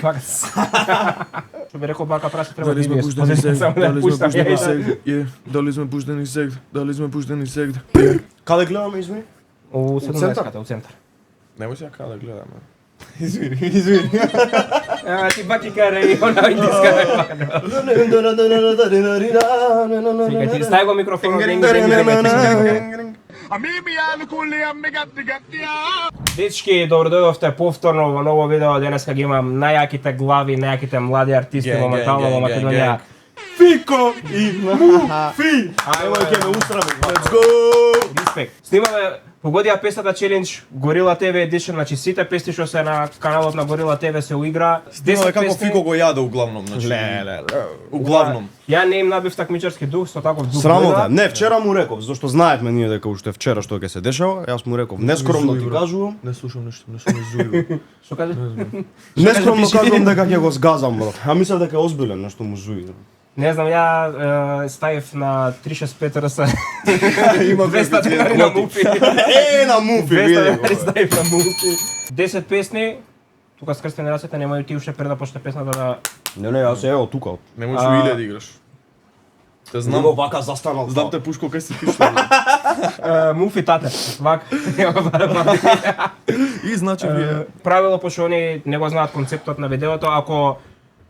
Вака. Што би рекол бака праси треба да Дали сме бидеш. пуштени сега? Дали Дали сме пуштени сега? Каде гледаме, извини? У центар? 17-ката, у центар. Немој сега каде да гледаме. Извини. Ти баки карај, она индиска. Сега ти стави го микрофонот. Дечки, добро дојдовте повторно во ново видео. Денеска ги имам најаките глави, најаките млади артисти моментално во Македонија. Фико и Муфи! Ево ќе ме усрами. Let's go! Респект. Снимаме Погодија песната челендж Горила ТВ Edition, значи сите песни што се на каналот на Горила ТВ се уигра. Снимаме како Фико го јаде углавном, значи. Углавном. Ја не им набив такмичарски дух, со таков дух. Срамота. Не, вчера му реков, зашто знаевме ние дека уште вчера што ќе се дешава, јас му реков, нескромно ти кажувам. Не слушам ништо, не сум изуил. Што кажа? Нескромно кажувам дека ќе го сгазам, брат. А мислев дека е озбилен, нешто му зуи. Не знам, ја ставив на 365 РС. Има 200 денари на Муфи. На Муфи, 200 види денари го. ставив на Муфи. 10 песни. Тука скрстени рацете, немају ти уште пред да почне песната да... Не, јас ево тука. Не можеш у 1000 да играш. Те знам. Него вака застанал. Знам те пушко кај си пишеш. Муфи тате, вака. И значи вие Правило, пошто они не го знаат концептот на видеото, ако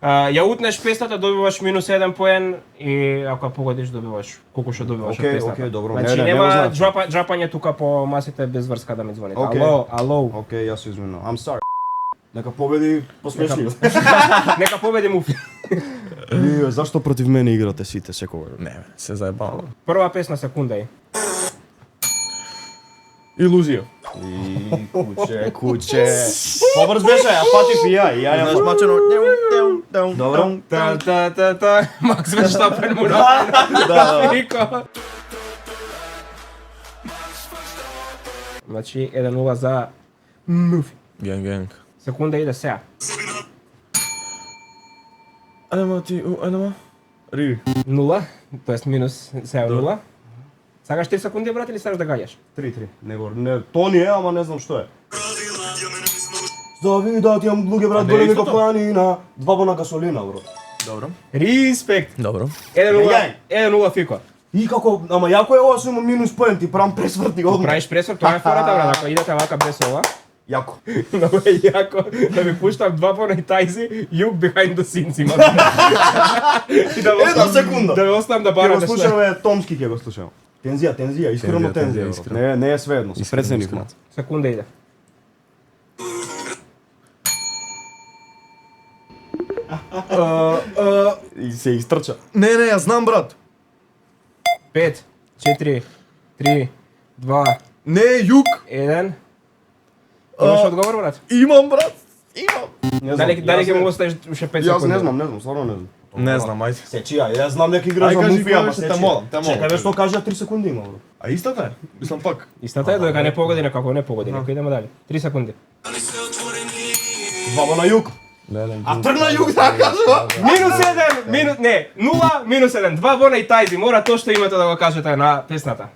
ја утнеш песната, добиваш минус 1 поен и ако ја погодиш, добиваш колку што добиваш од песната. Океј, добро. Значи Не нема го знаат. џапање тука по масите без врска да ми звоните. Океј. Ало. Океј, јас се извинувам. I'm sorry. Нека победи посмешливо. Нека победи Муфи. Вие зашто против мене играте сите секогаш? не, се заебавам. Прва песна секунда е. Илузија. И куче. Побрз беше, ја фатив и ја. Знаеш мачено. Добро. Та. Макс Верстапен му Да. Фико. Значи 1-0 за Муфи. Генг. Секунда иде сега. Ајдемо ти, ајдемо. Ри. 0, тоест минус сега 0. Сакаш 3 секунди, брат, или сакаш да гаѓаш? 3-3. Не, то не е, ама не знам што е. Зави да ти имам луѓе брат, не е големи истото? кафанина, 2 бона гасолина, бро. Добро. Респект. Добро. 1-0 Фико. И како, ама јако е ова со има минус поен, ти правам пресвртни одма. Правиш пресор, тоа е фората, брат, ако идете вака без ова. Јако. Много е јако да ви пуштам 2 пона и тајзи, you behind the scenes има. И да Една секунда. Да ве оставам да Ќе барам го слушаме Томски ќе го слушаме. Тензија, искрено Тензија, тензија. брат. Не е свеедно, се преценивме. Секунда иде. И се истрча. Не, јас знам брат. 5, 4, 3, 2, Не, јук. 1. Имаш одговор, брат? Имам брат. Имам. Дали ќе му оставиш уште 5 секунди? Јас не знам, стварно не знам. Не знам, ајде. Се чија, јас знам дека играш Ај, за кажи Муфија, ама кој се те молам, те молам. Чекај бе што кажа 3 секунди има, бро. А истата е? Мислам пак. Истата е дека не погоди, некако не погоди. Некој идемо дали. 3 секунди. 2 на југ. А тргна југ да кажува. Минус 1, не, 0, минус 1. 2 вона и тајзи, мора тоа што имате да го кажете на песната.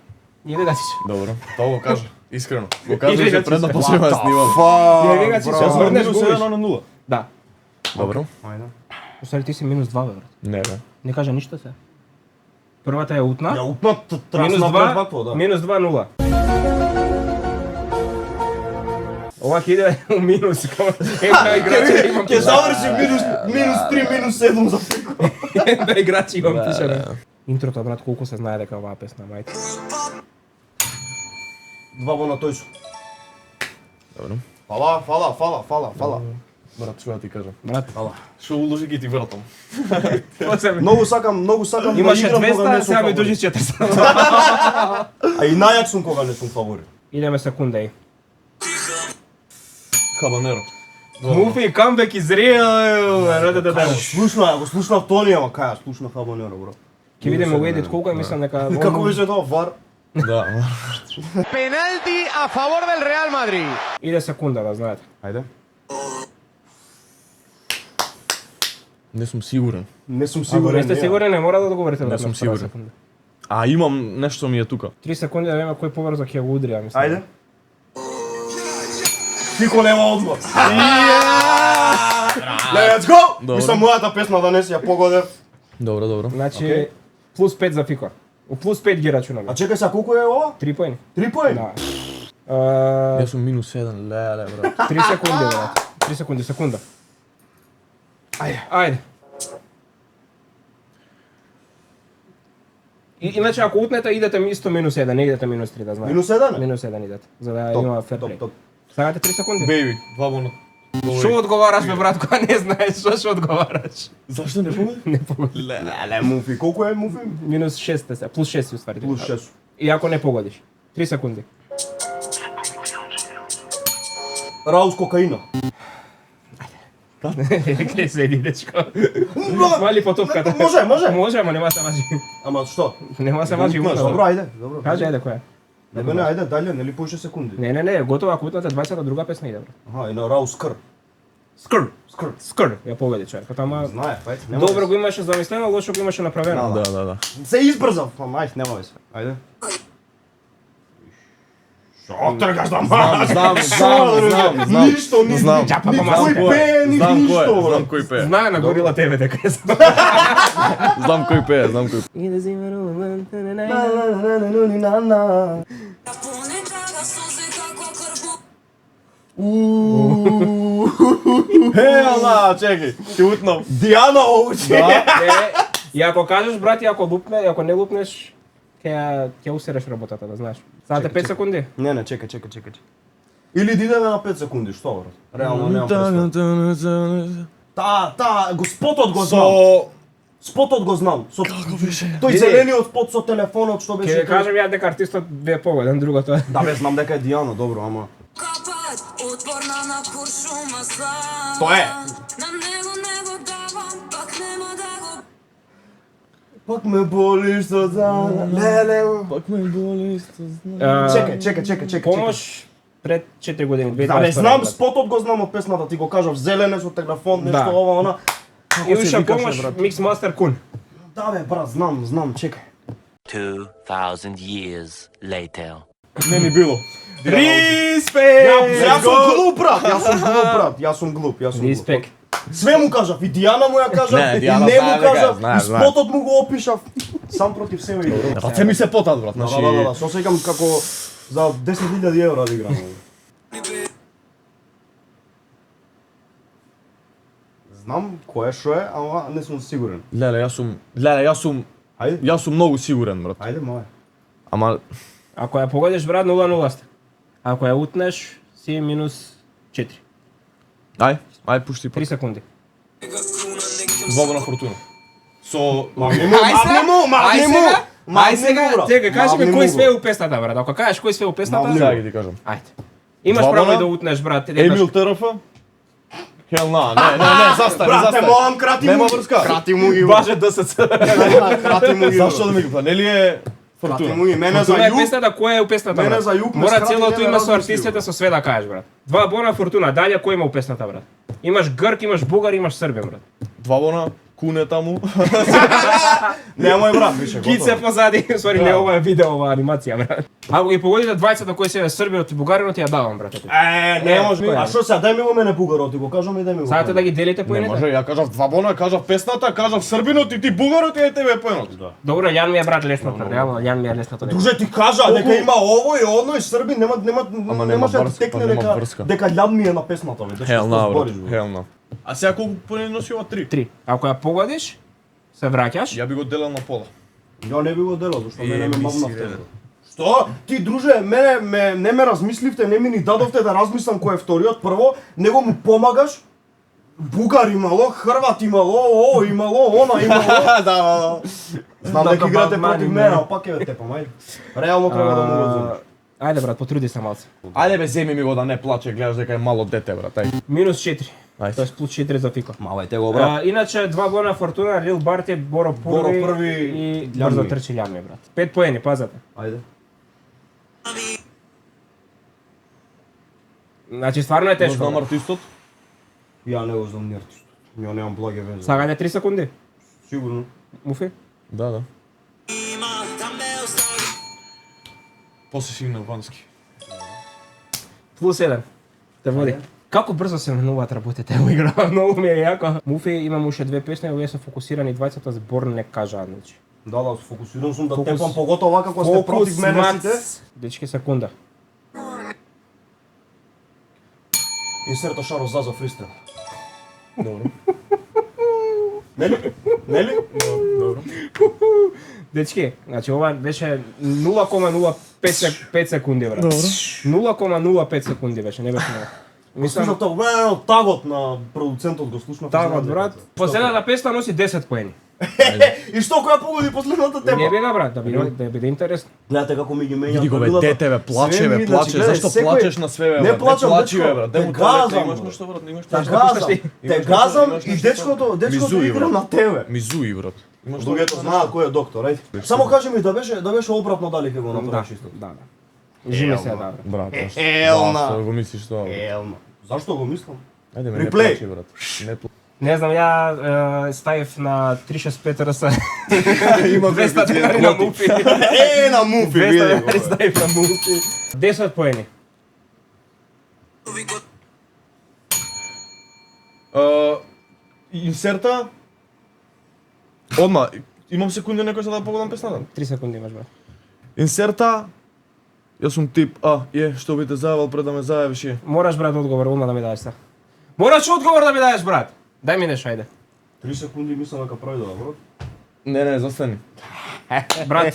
Иде да си. Добро. Тоа го кажа. Искрено. Го Или кажа да пред да си- почнеме да снимаме. Ја вега си се осврнеш Минус губиш. 1 на 0. Да. Добро. Ајде. Остали ти си минус 2, бе, брат. Не бе. Не кажа ништо се. Првата е утна. Ја утнат Минус трасна 2, вакво, да. минус 2, 0. Ова ќе иде у минус, како една играчи имам Ќе заврши минус 3, минус 7 за Фико. една играчи имам пишано. Интрото, брат, колку се знае дека оваа песна, мајте. 2 на тој. Добро. Фала. Брат, што да ти кажам? Брат, Што уложи ги ти вратам. Многу сакам имаше да играм кога не 200, сум сега ми фаворит. дужиш 400. А и најак сум кога не сум фаворит. Идеме секунда и. Хабанеро. Муфи, камбек is real. Слушнав, го слушнав Тони, ама кај ја слушнав Хабанеро, бро. Ќе видиме у едит колку е, мислам дека... Како беше тоа вар? Да. Penalti a favor del Real Madrid. Иде секунда, да знаете. Ајде. Не сум сигурен. Не сум Ако сигурен. не сте сигурни, не мора да одговорите. Не на сум прва сигурен. секунда. А имам нешто ми е тука. 3 секунди да видиме кој побрзо ќе го удри, ја мислам. Ајде. Фико нема одговор. Let's go! Мислам мојата песна да не си ја погодев. Добро. Значи, плюс 5 за Фико. У плюс 5 ги рачунаме. А чекај сега колку е ова? 3 поени. 3 поени? Да. Јас сум минус 7, леле, брат. 3 секунди, брат. 3 секунди, секунда. Ајде. Иначе ако утнете идете исто минус 1, не идете минус 3, да знаете. Минус 1? Минус 1 идете, за да има ферплей. Топ. Сагате 3 секунди. Бејби, 2 бона. Шо одговараш бе брат, кога не знаеш што одговараш? Зашто не погоди? Не погоди. Леле, муфи, колку е муфи? Минус 6 се, плюс 6 уствари. Плюс 6. И ако не погодиш. 3 секунди. Раус кокаина. Кај седи дечко? Мали по топката. Може. Може, ама нема се мажи. Ама што? Нема се мажи. Добро, ајде. Добро. Кажи ајде која? Не, ајде, дале, нели по 6 секунди. Не, готово, ако утнете 20 друга песна иде. Аха, и на Раус Скр. Скр. Ја погоди човекот, ама Знае, ајде. добро го имаше замислено, лошо го имаше направено. Да. Се избрзав, па мајс, нема веќе. Ајде. Шо тргаш да маш? Знам. Ништо, Знам. Никој пее, ништо. Знам кој пее. Знае на горила тебе дека е. Знам кој пее. Хела, чекај, ти утнав. Дијана оучи. И ако кажеш брат, ако не лупнеш, ќе усереш работата, да знаеш. Садате 5 секунди. Не, чекај. Или да идеме на 5 секунди, што брат? Реално немам представа. Го спотот го знам. Спотот го знам. Како беше? Тој зелениот спот со телефонот што беше. Ќе кажам ја дека артистот бе погоден, другото е. Да бе, знам дека е Дијана, добро, ама Отворна на куршума слава. Тоа е. На него давам, пак нема да го. пак ме боли што знам. Леле. Пак ме боли што знам. Чекај. Помош пред 4 години, 2022. Да, не знам, спотот го знам од песната, ти го кажав, зелене со телефон, нешто Да. ова, она. И уште помош Миксмастер Кун. Да бе, брат, знам, чекај. 2,000 years later. Не ни било. Респект! Јас сум глуп, брат. Јас сум глуп. Респект. Све му кажав, и Дијана му ја кажав, Не, и Дијана не му знае дека кажав, знае, и знае. спотот му го опишав. Сам против себе. Раце ми се потат, брат. Да, со секам како за 10.000 евра да играм. Знам кој е шо е, ама не сум сигурен. Леле, јас сум многу сигурен, брат. Ајде, мој. Ама Ако ја погодиш брат 0-0 сте. Ако ја утнеш си минус 4. ај пушти 3 секунди. Два на фортуна. Со Магни му! Ај сега, чекај, кажи ми кој све у песната брат. Ако кажеш кој све у песната, сега ги ти кажам. ајде. Имаш Два право бона? и да утнеш брат. Емил ТРФ. Хел не, застани. Брате, моам крати му. Нема врска. Крати му ги. Баже ДСЦ. Крати му ги. Зашто да ми го нели е Крати фортуна? му ги. Мене за Фортуна е југ. песната, која е у песната Мене брат? за југ ме Мора скрати, целото не име со размислив. артистите со све да кажеш брат. Два бона Фортуна, далje кој има у песната брат? Имаш грк, имаш бугар, имаш србен брат. Два бона, куне таму. Немој брат, више, Кит се позади, сори не ова е видео, ова анимација брат. Ако ги погодите двајцата кои се србинот и бугаринот ја давам брат. Не може. кој е? А што сега, дај ми го мене бугарот, ти го кажам и дај ми го. Сакате да ги делите Не поените? може, ја кажав два бона, кажав песната, кажав србинот и ти бугарот и тебе поенот. Добро, Јан ми е брат лесното, реално Јан ми е лесното. Друже, ти кажа дека има ово и оно и срби, Ама нема немаше да врска, текне па нема дека врска. Љад ми е на песната, бе. Хел на, брат. Хел на. А сега колку поени носи ова 3? 3. Ако ја погодиш, се враќаш. Ја би го делил на пола. Ја не би го делал, зашто мене ме мавнавте. Што? Ти, друже, не ме размисливте, не ми ни дадовте да размислам кој е вториот. Прво, него му помагаш. Бугар имало, Хрват имало, имало, она имало. Да. Знам дека играте против мене, а пак е тепам, ајде. Реално треба да му го земеш. Ајде брат, потруди се малце. Ајде бе, земи ми го да не плаче, гледаш дека е мало дете, брат, ај. Минус 4. Ајде. Тоест плюс 4 за Фико. Малајте го, брат. Иначе два бона Фортуна, Рил Барти, Боро Први Први и брзо Љанми. трчи Љанми брат. 5 поени, пазете. Ајде. Значи стварно е Го тешко. знам брат. артистот. Ја не го знам ни артистот. Ја немам благе везе. Сакате 3 секунди? Сигурно. Муфи? Да. После сигнал Вански. Плюс 1. Те води. Како брзо се менуваат работите во игра, многу ми е јако. Муфи имам уште две песни, овие се фокусирани двајцата збор не кажа, значи. Да, фокусиран сум да тепам поготово вака кога сте против мене сите. Дечки, секунда. Инсерта Шаро Заза фристайл. Добро. Нели? Нели? Добро. Дечки, значи ова беше 0,05 секунди, брат. Добро. 0,05 секунди беше, не беше много. Мислам тоа тагот на продуцентот го слушнав. Тагот, брат. Последната песна носи 10 поени. И што која погоди последната тема? Не бега, брат, да биде интересно. Гледате како ми ги менјат Види го бе, правилата. дете бе, плаче Све бе, ми, плаче. значи, Зашто гледај, плачеш на све бе? Не брат? плачам, плачи дечко, бе, брат. те Нему газам, тоа, имаш брат. нешто брат, имаш Те нешто. газам, Имаш те нешто, газам имаш и нешто. дечкото Мизуи, игра брат. на тебе. Мизуи брат. Имаш Другото знаат кој е доктор, ајде. Само кажи ми да беше обратно дали ќе го направиш исто. Да. Жими се, да. Брат, Елна. Што го мислиш тоа? Елма. Зашто го мислам? Ајде ме не Реплей. плачи брат. Не плачи. Не знам, ја ставив на 365 РС. Има 200 денари на муфи. На муфи, 200 види денари го. ставив на муфи. 10 поени. Инсерта. Одма, имам секунди некој за да погодам песната. 3 секунди имаш, брат. Инсерта. Јас сум тип, што би те зајавал пред да ме зајавиш е. Мораш, брат, одговор, одма да ми дадеш се. Мораш одговор да ми дадеш, брат. Дај ми нешто, ајде. 3 секунди мислам дека прави да, брат. Не, застани. Брат,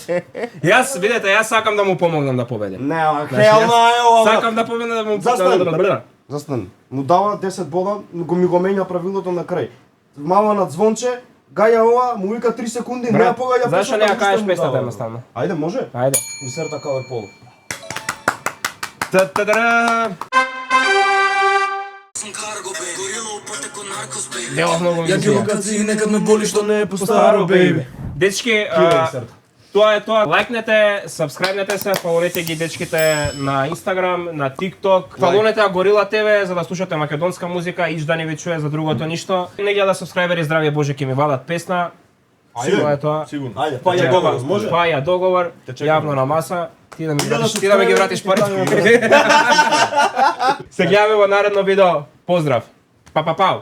видете, јас сакам да му помогнам да победи. Не, хелна е ова. Сакам да победам да му Застани. Застани. Му дава 10 бода, ми го менја правилото на крај. Мама на звонче, гаја ова, му вика 3 секунди, не ја погаѓа песната. Зашо не ја уште кажеш му песната дава. едноставно? Ајде, може? Ајде. Инсерта кавер поло. Та-та-дара! Делав многу ми се. каци, некад ме боли што не е Старо, бейби. Дечки, Инсерта. тоа е тоа. Лајкнете, сабскрајбнете се, фаворите ги дечките на Инстаграм, на TikTok. Фалонете Горила ТВ за да слушате македонска музика, ич да не ви чуе за другото ништо. Не гледа сабскрајбери, здравје Боже, ќе ми вадат песна. Тоа е тоа. Сигурно. Ајде, па ја договор, може? Паја договор, јавно на маса. Ти да ми ги вратиш парите. Се гледаме во наредно видео. Поздрав. Па-па-пау.